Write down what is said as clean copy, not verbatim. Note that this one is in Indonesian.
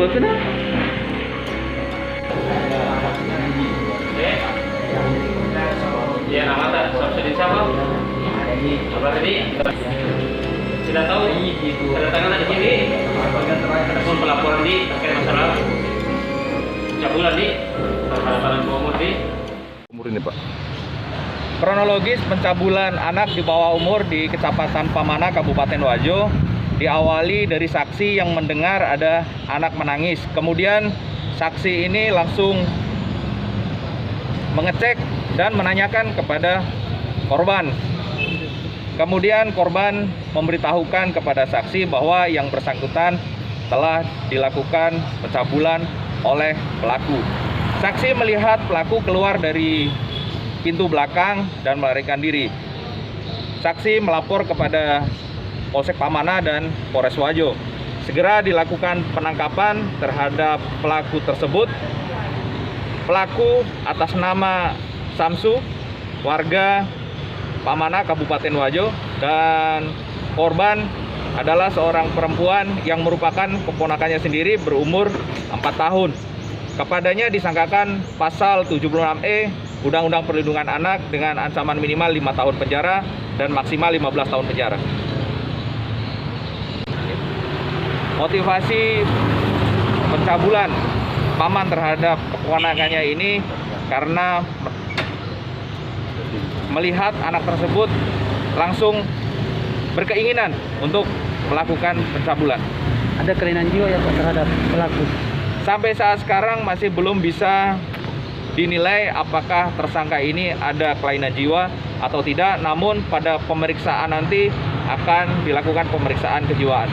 buat kena. Ya, nama tak subsidi siapa? Apa tadi? Tidak tahu. Ada tangan di sini. Ada pun pelaporan di terkait masalah pencabulan di terhadap anak umur di Umur ini, Pak. Kronologis pencabulan anak di bawah umur di Kecamatan Pamana, Kabupaten Wajo diawali dari saksi yang mendengar ada anak menangis. Kemudian saksi ini langsung mengecek dan menanyakan kepada korban. Kemudian korban memberitahukan kepada saksi bahwa yang bersangkutan telah dilakukan pencabulan oleh pelaku. Saksi melihat pelaku keluar dari pintu belakang dan melarikan diri. Saksi melapor kepada Polsek Pamana dan Polres Wajo. Segera dilakukan penangkapan terhadap pelaku tersebut. Pelaku atas nama Samsu, warga Pamana, Kabupaten Wajo, dan korban adalah seorang perempuan yang merupakan keponakannya sendiri berumur 4 tahun. Kepadanya disangkakan pasal 76E Undang-Undang Perlindungan Anak dengan ancaman minimal 5 tahun penjara dan maksimal 15 tahun penjara. Motivasi pencabulan paman terhadap keponakannya ini karena melihat anak tersebut langsung berkeinginan untuk melakukan pencabulan. Ada kelainan jiwa ya Pak terhadap pelaku? Sampai saat sekarang masih belum bisa dinilai apakah tersangka ini ada kelainan jiwa atau tidak, namun pada pemeriksaan nanti akan dilakukan pemeriksaan kejiwaan.